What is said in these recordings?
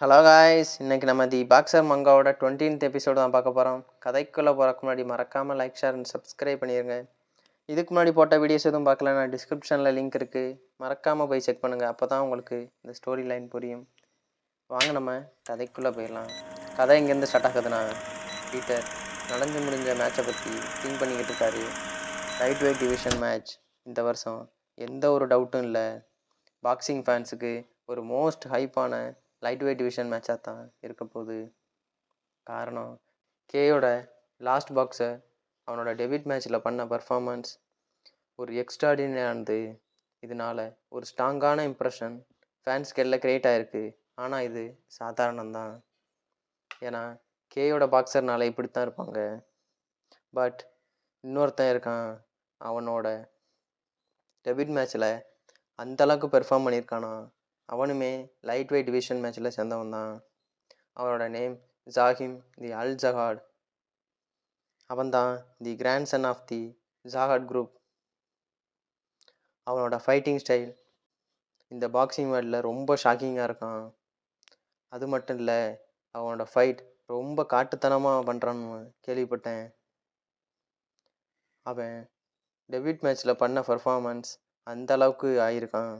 Hello guys, இன்னைக்கு நம்ம தி boxer மங்காவோட 20th episode தான் பார்க்க போகிறோம். கதைக்குள்ளே போகிறக்கு முன்னாடி மறக்காமல் லைக், ஷேர் அண்ட் சப்ஸ்கிரைப் பண்ணிடுங்க. இதுக்கு முன்னாடி போட்ட வீடியோஸ் எதுவும் பார்க்கலன்னா டிஸ்கிரிப்ஷனில் லிங்க் இருக்குது, மறக்காமல் போய் செக் பண்ணுங்கள். அப்போ தான் உங்களுக்கு இந்த ஸ்டோரி லைன் புரியும். வாங்க நம்ம கதைக்குள்ளே போயிடலாம். கதை இங்கேருந்து ஸ்டார்ட் ஆகுதுன்னா, பீட்டர் நடந்து முடிஞ்ச மேட்சை பற்றி திங்க் பண்ணிக்கிட்டு இருக்காரு. லைட் வெயிட் டிவிஷன் மேட்ச் இந்த வருஷம் எந்த ஒரு டவுட்டும் இல்லை. பாக்ஸிங் ஃபேன்ஸுக்கு ஒரு மோஸ்ட் ஹைப்பான லைட் வெயிட் டிவிஷன் மேட்சாக தான் இருக்க போகுது. காரணம், கேயோட லாஸ்ட் பாக்ஸர் அவனோட டெபிட் மேட்ச்சில் பண்ண பர்ஃபார்மன்ஸ் ஒரு எக்ஸ்ட்ராடினரியானது. இதனால ஒரு ஸ்ட்ராங்கான இம்ப்ரெஷன் ஃபேன்ஸ்க்கு எல்லாம் கிரியேட் ஆகிருக்கு. ஆனால் இது சாதாரணம்தான், ஏன்னா கேயோட பாக்ஸர்னால இப்படி தான் இருப்பாங்க. பட் இன்னொருத்தன் இருக்கான், அவனோட டெபிட் மேட்ச்சில் அந்தளவுக்கு பெர்ஃபார்ம் பண்ணியிருக்கானா. அவனுமே லைட் வெயிட் டிவிஷன் மேட்ச்சில் சேர்ந்தவன் தான். அவனோட நேம் ஜாகிம் தி அல் ஜஹாட். அவன் தான் the grandson of the Jahad group. அவனோட ஃபைட்டிங் ஸ்டைல் இந்த பாக்ஸிங் வேர்ல்டில் ரொம்ப ஷாக்கிங்காக இருக்கான். அது மட்டும் இல்லை, அவனோட ஃபைட் ரொம்ப காட்டுத்தனமாக பண்ணுறான்னு கேள்விப்பட்டேன். அவன் டெபிட் மேட்ச்சில் பண்ண பர்ஃபார்மன்ஸ் அந்த அளவுக்கு ஆயிருக்கான்.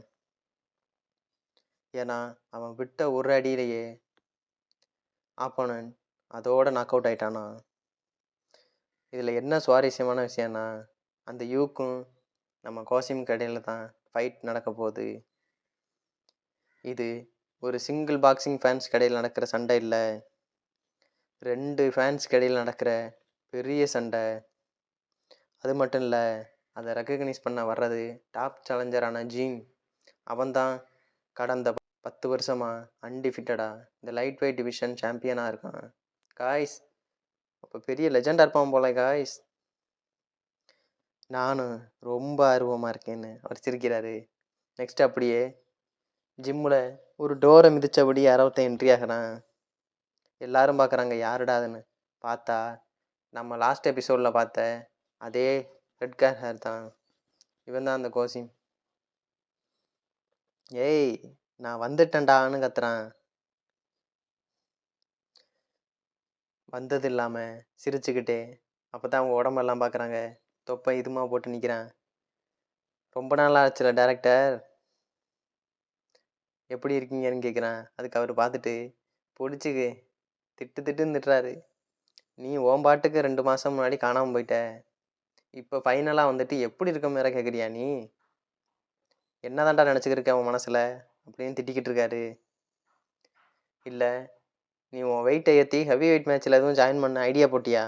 ஏன்னா அவன் விட்ட ஒரு அடியிலேயே ஆப்போனன்ட் அதோட நாக் அவுட் ஆயிட்டானா. இதில் என்ன சுவாரஸ்யமான விஷயம்னா, அந்த யூக்கும் நம்ம கோசிமுக்கு இடையில தான் ஃபைட் நடக்க போகுது. இது ஒரு சிங்கிள் பாக்ஸிங் ஃபேன்ஸ் இடையில் நடக்கிற சண்டை இல்லை, 2 ஃபேன்ஸ்க்கு இடையில் நடக்கிற பெரிய சண்டை. அது மட்டும் இல்லை, அதை ரெக்கக்னைஸ் பண்ண வர்றது டாப் சேலஞ்சரான ஜீன். அவன்தான் கடந்த 10 வருஷமாக அன்டிஃபிட்டடாக இந்த லைட் வெயிட் டிவிஷன் சாம்பியனாக இருக்கான். காய்ஸ், அப்போ பெரிய லெஜெண்டாக இருப்பான் போல காய்ஸ். நானும் ரொம்ப ஆர்வமாக இருக்கேன்னு அவர் சிரிக்கிறாரு. நெக்ஸ்ட் அப்படியே ஜிம்மில் ஒரு டோரை மிதித்தபடி யாராவது என்ட்ரி ஆகிறான். எல்லாரும் பார்க்குறாங்க யாருடாதுன்னு. பார்த்தா நம்ம லாஸ்ட் எபிசோடில் பார்த்த அதே ரெட் கார் ஹேர் தான். இவன் தான் அந்த கோசிம். ஏய், நான் வந்துட்டேன்டான்னு கத்துறான். வந்தது இல்லாமல் சிரிச்சுக்கிட்டே. அப்போ தான் அவங்க உடம்பெல்லாம் பார்க்குறாங்க. தொப்பை இதுமா போட்டு நிற்கிறான். ரொம்ப நாளாக ஆச்சுல டேரக்டர், எப்படி இருக்கீங்கன்னு கேட்குறான். அதுக்கு அவர் பார்த்துட்டு பிடிச்சிக்கு திட்டுன்னு திட்டுறாரு. நீ ஓம்பாட்டுக்கு 2 மாதம் முன்னாடி காணாமல் போயிட்ட, இப்போ ஃபைனலாக வந்துட்டு எப்படி இருக்க மாதிரி கேட்குறியா நீ? என்னதான்டா நினச்சிக்கிட்டு இருக்க அவன் மனசில் அப்படின்னு திட்டிக்கிட்டு இருக்காரு. இல்லை, நீ உன் வெயிட்டை ஏற்றி ஹெவி வெயிட் மேட்ச்சில் எதுவும் ஜாயின் பண்ண ஐடியா போட்டியா?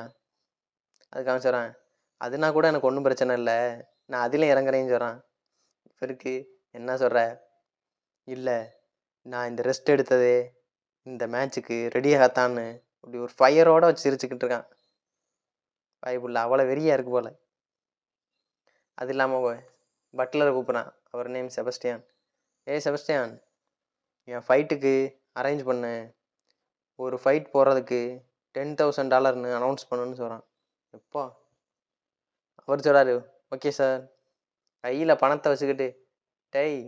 அதுக்கு அவன் சொல்கிறான், அதுனா கூட எனக்கு ஒன்றும் பிரச்சனை இல்லை, நான் அதில் இறங்குறேன்னு சொல்கிறான். இவருக்கு என்ன சொல்கிற? இல்லை, நான் இந்த ரெஸ்ட் எடுத்ததே இந்த மேட்ச்சுக்கு ரெடியாகத்தான்னு அப்படி ஒரு ஃபயரோட வச்சு சிரிச்சுக்கிட்டு இருக்கான். வாய்ப்புள்ள அவ்வளோ வெறியா இருக்கு போல. அது இல்லாமல் பட்லரை கூப்பிட்றான். அவர் நேம் செபஸ்டியான். செபஸ்டியான், என் ஃபைட்டுக்கு அரேஞ்ச் பண்ணு. ஒரு ஃபைட் போகிறதுக்கு $10,000 அனௌன்ஸ் பண்ணுன்னு சொல்கிறான். எப்போ அவர் சொல்கிறாரு, ஓகே சார். கையில் பணத்தை வச்சுக்கிட்டு, டேய்,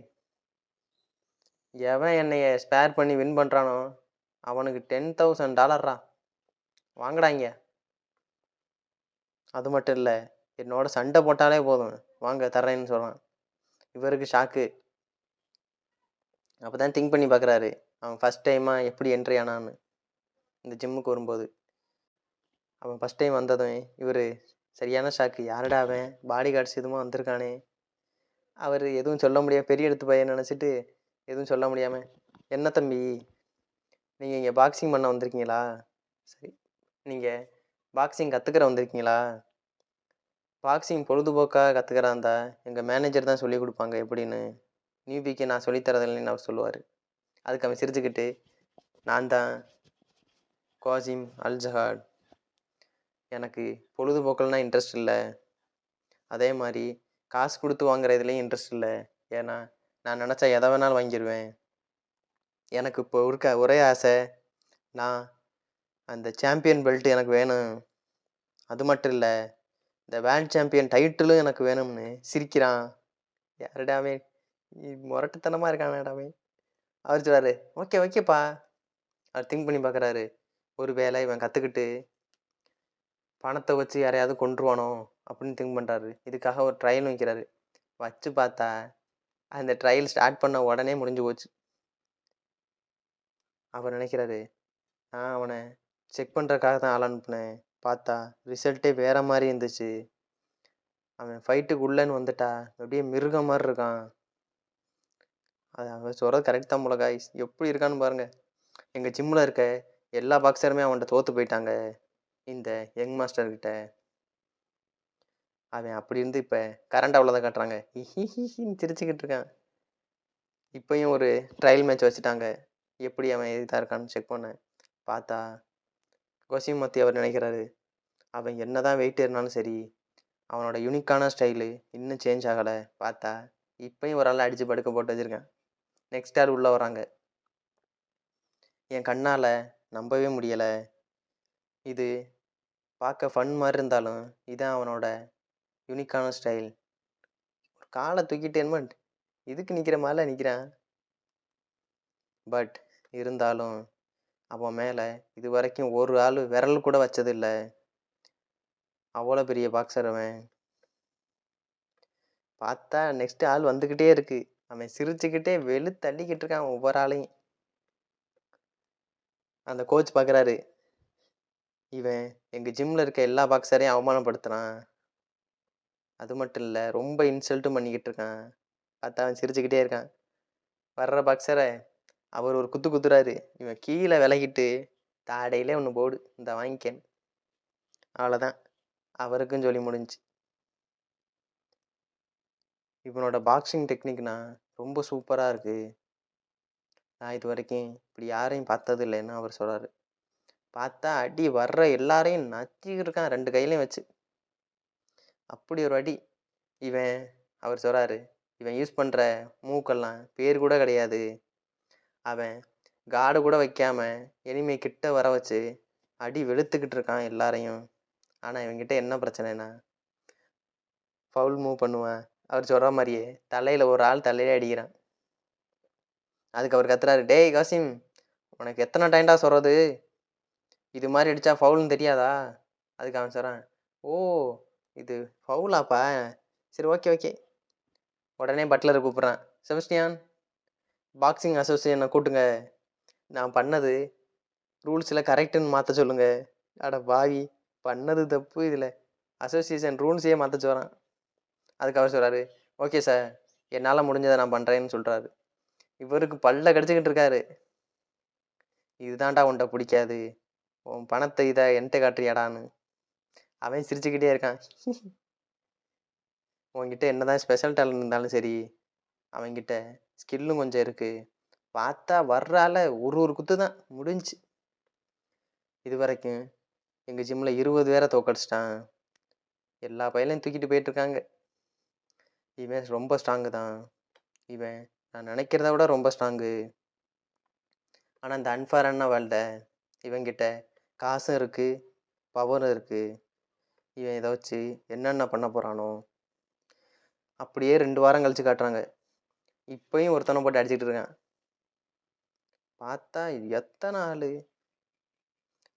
எவன் என்னைய ஸ்பேர் பண்ணி வின் பண்ணுறானோ அவனுக்கு $10,000 வாங்கடா இங்கே. அது மட்டும் இல்லை, என்னோட சண்டை போட்டாலே போதும், வாங்க தர்றேன்னு சொல்கிறான். இவருக்கு ஷாக்கு. அப்போ தான் திங்க் பண்ணி பார்க்குறாரு, அவன் ஃபஸ்ட் டைமாக எப்படி என்ட்ரி ஆனான்னு. இந்த ஜிம்முக்கு வரும்போது அவன் ஃபஸ்ட் டைம் வந்ததும் இவர் சரியான ஷாக்கு. யாருடா அவன், பாடி கார்ட்ஸ் எதுவும் வந்திருக்கானே. அவர் எதுவும் சொல்ல முடியாம, பெரிய எடுத்து பையன் நினச்சிட்டு எதுவும் சொல்ல முடியாமல், என்ன தம்பி, நீங்கள் இங்கே பாக்ஸிங் பண்ண வந்திருக்கீங்களா? சரி, நீங்கள் பாக்ஸிங் கற்றுக்கிற வந்திருக்கீங்களா? பாக்ஸிங் பொழுதுபோக்காக கற்றுக்கிறாந்தா எங்கள் மேனேஜர் தான் சொல்லிக் கொடுப்பாங்க எப்படின்னு. நியூபிக்கு நான் சொல்லித்தரதில்லைன்னு அவர் சொல்லுவார். அதுக்கு அவன் சிரிச்சுக்கிட்டு, நான் தான் கோசிம் அல் ஜஹாட், எனக்கு பொழுதுபோக்கல்னால் இன்ட்ரெஸ்ட் இல்லை, அதே மாதிரி காசு கொடுத்து வாங்குற இதுலேயும் இன்ட்ரெஸ்ட் இல்லை. ஏன்னா நான் நினச்சா எதை வேணாலும் வாங்கிடுவேன். எனக்கு இப்போ இருக்க ஒரே ஆசை, நான் அந்த சாம்பியன் பெல்ட் எனக்கு வேணும். அது மட்டும் இல்லை, இந்த வேர்ல்ட் சாம்பியன் டைட்டிலும் எனக்கு வேணும்னு சிரிக்கிறான். யாருடாமே, முரட்டுத்தனமாக இருக்கானடாமே. அவர் சொல்கிறாரு, ஓகேப்பா, அவர் திங்க் பண்ணி பார்க்குறாரு. ஒரு வேளை இவன் கத்துக்கிட்டு பணத்த வச்சு யாரையாவது கொன்றுவானோ அப்படின்னு திங்க் பண்றாரு. இதுக்காக ஒரு ட்ரையல் வைக்கிறாரு. வச்சு பார்த்தா, அந்த ட்ரையல் ஸ்டார்ட் பண்ண உடனே முடிஞ்சு போச்சு. அவர் நினைக்கிறாரு, நான் அவன செக் பண்றதுக்காக தான் ஆள் அனுப்புனேன். பார்த்தா ரிசல்ட்டே வேற மாரி இருந்துச்சு. அவன் ஃபைட்டுக்கு உள்ளன்னு வந்துட்டா, அப்படியே மிருகம் மாரி இருக்கான். அது அவன் சொல்றது கரெக்ட் தான் போல காய்ஸ். எப்படி இருக்கான்னு பாருங்க. எங்க ஜிம்ல இருக்க எல்லா பாக்ஸருமே அவன்ட்ட தோத்து போயிட்டாங்க. இந்த யங் மாஸ்டர் கிட்ட. அவன் அப்படி இருந்து இப்ப கரண்ட் அவ்வளோதான் காட்டுறாங்க. ஹிஹிஹின்னு சிரிச்சுக்கிட்டு இருக்கான். இப்பயும் ஒரு ட்ரையல் மேட்ச் வச்சுட்டாங்க. எப்படி அவன் இதா இருக்கான்னு செக் பண்ண. பார்த்தா கொசிமத்தி அவர் நினைக்கிறாரு, அவன் என்னதான் வெயிட் ஏறினாலும் சரி, அவனோட யூனிக்கான ஸ்டைலு இன்னும் சேஞ்ச் ஆகல. பார்த்தா இப்பயும் ஒரு ஆள் அடிச்சு படுக்க போட்டு வச்சிருக்கான். நெக்ஸ்ட் ஆள் உள்ள வராங்க. என் கண்ணால நம்பவே முடியல. இது பார்க்க ஃபன் மாரி இருந்தாலும், இதான் அவனோட யூனிக்கான ஸ்டைல். கால தூக்கிட்டு என்னமோ இதுக்கு நிக்கிற மாரில நிக்கிறான். பட் இருந்தாலும் அவன் மேல இதுவரைக்கும் ஒரு ஆளு விரல் கூட வச்சதில்ல. அவ்வளோ பெரிய பாக்ஸர் அவன். பார்த்தா நெக்ஸ்ட் ஆள் வந்துகிட்டே இருக்கு. அவன் சிரிச்சுக்கிட்டே வெளுத்து தள்ளிக்கிட்டு இருக்கான் ஒவ்வொரு ஆளையும். அந்த கோச் பார்க்குறாரு, இவன் எங்க ஜிம்ல இருக்க எல்லா பாக்ஸரையும் அவமானப்படுத்துறான். அது மட்டும் இல்ல, ரொம்ப இன்சல்ட்டும் பண்ணிக்கிட்டு இருக்கான். பார்த்தா அவன் சிரிச்சுக்கிட்டே இருக்கான். வர்ற பாக்ஸரை அவர் ஒரு குத்து குத்துறாரு. இவன் கீழே விலகிட்டு தாடையிலே ஒன்று போடு, இந்த வாங்கிக்கேன். அவ்வளோதான், அவருக்கும் சொல்லி முடிஞ்சு. இவனோட பாக்ஸிங் டெக்னிக்னா ரொம்ப சூப்பராக இருக்கு. நான் இது வரைக்கும் இப்படி யாரையும் பார்த்தது இல்லைன்னு அவர் சொல்றாரு. பார்த்தா அடி வர்ற எல்லாரையும் நச்சுக்கிட்டு இருக்கான் 2 கையிலையும் வச்சு. அப்படி ஒரு அடி. இவன் அவர் சொல்றாரு, இவன் யூஸ் பண்ற மூக்கெல்லாம் பேர் கூட கிடையாது. அவன் கார்டு கூட வைக்காம எனிமே கிட்ட வர வச்சு அடி வெளுத்துக்கிட்டு இருக்கான் எல்லாரையும். ஆனா இவன்கிட்ட என்ன பிரச்சனைனா, ஃபவுல் மூவ் பண்ணுவான். அவர் சொல்ற மாதிரியே தலையில ஒரு ஆள் தலையிலே அடிக்கிறான். அதுக்கு அவர் கத்துறாரு, டேய் காசிம், உனக்கு எத்தனை டைம்டா சொல்றது, இது மாதிரி அடிச்சா ஃபவுல்னு தெரியாதா? அதுக்கு அவன் சொல்றான், ஓ இது ஃபவுலாப்பா, சரி ஓகே ஓகே. உடனே பட்லரை கூப்பிட்றான், செபஸ்டியான், பாக்ஸிங் அசோசியேஷனை கூட்டுங்க, நான் பண்ணது ரூல்ஸில் கரெக்டுன்னு மாற்ற சொல்லுங்க. அட பாவி, பண்ணது தப்பு, இதில் அசோசியேஷன் ரூல்ஸையே மாற்ற சொல்கிறான். அதுக்கு அவர் சொல்கிறாரு, ஓகே சார், என்னால் முடிஞ்சதை நான் பண்ணுறேன்னு சொல்கிறாரு. இவருக்கு பல்ல கடிச்சிக்கிட்டு இருக்காரு. இதுதான்டா உன்ட்ட பிடிக்காது, உன் பணத்தை இதை என்கிட்ட காட்டுறியாடான்னு. அவன் சிரிச்சுக்கிட்டே இருக்கான். உன்கிட்ட என்னதான் ஸ்பெஷல் டேலண்ட் இருந்தாலும் சரி, அவன்கிட்ட ஸ்கில்லும் கொஞ்சம் இருக்கு. பார்த்தா வர்றால ஒரு குத்து தான் முடிஞ்சு. இது வரைக்கும் எங்கள் ஜிம்மில் 20 பேரை தோக்கடிச்சிட்டான். எல்லா பையனையும் தூக்கிட்டு போயிட்டு இருக்காங்க. இவன் ரொம்ப ஸ்ட்ராங்கு தான். இவன் நான் நினைக்கிறத விட ரொம்ப ஸ்ட்ராங்கு. ஆனால் இந்த அன்ஃபேரான வேர்ல்ட இவன்கிட்ட காசும் இருக்குது, பவரும் இருக்குது. இவன் இதை வச்சு என்னென்ன பண்ண போகிறானோ. அப்படியே 2 வாரம் கழிச்சு காட்டுறாங்க. இப்பயும் ஒருத்தனை போட்டு அடிச்சுட்டு இருக்கான். பார்த்தா இது எத்தனை ஆள்.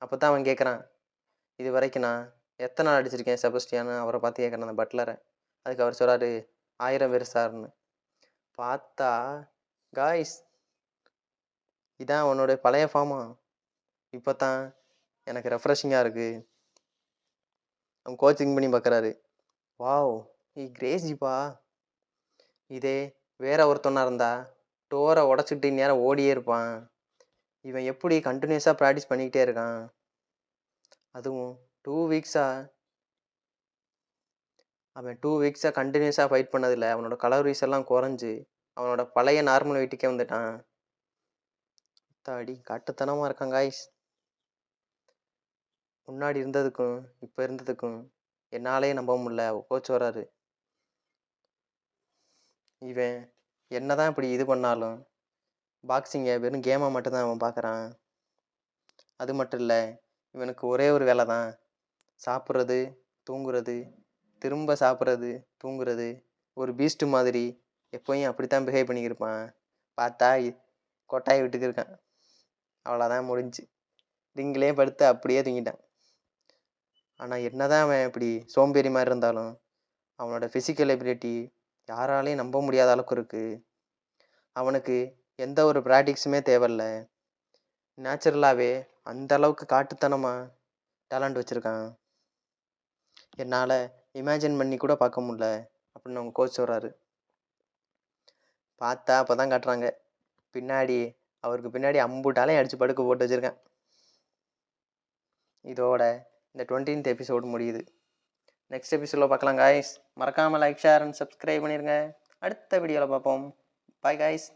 அப்போ தான் அவன் கேட்குறான், இது வரைக்கும் நான் எத்தனை நாள் அடிச்சிருக்கேன் செபஸ்டியான்னு அவரை பார்த்து கேட்குறேன், அந்த பட்லரை. அதுக்கு அவர் சொல்கிறாரு, 1000 பேர் சார்னு. பார்த்தா காய்ஸ், இதான் உன்னோட பழைய ஃபார்மா? இப்போ தான் எனக்கு ரெஃப்ரெஷிங்காக இருக்குது. அவன் கோச்சிங் பண்ணி பார்க்குறாரு. வாவ், கிரேசிப்பா. இதே வேற ஒருத்தனா இருந்தா டோரை உடச்சிட்டு நேரம் ஓடியே இருப்பான். இவன் எப்படி கண்டினியூஸாக ப்ராக்டிஸ் பண்ணிக்கிட்டே இருக்கான். அதுவும் 2 வீக்ஸாக. அவன் 2 வீக்ஸாக கண்டினியூஸாக ஃபைட் பண்ணதில்ல. அவனோட கலோரிஸ் எல்லாம் குறைஞ்சு அவனோட பழைய நார்மல் வெயிட்டுக்கே வந்துட்டான். தாடி காட்டுத்தனமாக இருக்கான் காய்ஸ். முன்னாடி இருந்ததுக்கும் இப்போ இருந்ததுக்கும் என்னாலே நம்ப முடியல. கோச் வராரு, இவன் என்னதான் இப்படி இது பண்ணாலும் பாக்ஸிங்கை வெறும் கேமாக மட்டும்தான் அவன் பார்க்குறான். அது மட்டும் இல்லை, இவனுக்கு ஒரே ஒரு வேலை தான், சாப்பிட்றது, தூங்குறது, திரும்ப சாப்பிட்றது, தூங்குறது. ஒரு பீஸ்ட் மாதிரி எப்போயும் அப்படித்தான் பிஹேவ் பண்ணிக்கிருப்பான். பார்த்தா கொட்டாயை விட்டுக்கு இருக்கான். அவ்வளோதான் முடிஞ்சுச்சு. ரிங்கிலே படுத்து அப்படியே தூங்கிட்டான். ஆனால் என்னதான் அவன் இப்படி சோம்பேறி மாதிரி இருந்தாலும் அவனோட ஃபிசிக்கல் எபிலிட்டி யாராலையும் நம்ப முடியாத அளவுக்கு இருக்குது. அவனுக்கு எந்த ஒரு ப்ராக்டிக்ஸுமே தேவையில்ல. நேச்சுரலாகவே அந்த அளவுக்கு காட்டுத்தனமாக டேலண்ட் வச்சுருக்கான். என்னால் இமேஜின் பண்ணி கூட பார்க்க முடியல அப்படின்னு அவங்க கோச் சொல்கிறாரு. பார்த்தா அப்போ தான் காட்டுறாங்க பின்னாடி அவருக்கு பின்னாடி அம்புட்டாலையும் அடித்து படுக்க போட்டு வச்சுருக்கேன். இதோட இந்த 20th எபிசோடு முடியுது. நெக்ஸ்ட் எபிசோடில் பார்க்கலாம் காய்ஸ். மறக்காமல் லைக் ஷேர் அண்ட் சப்ஸ்கிரைப் பண்ணிடுங்க. அடுத்த வீடியோவில் பார்ப்போம். Bye guys.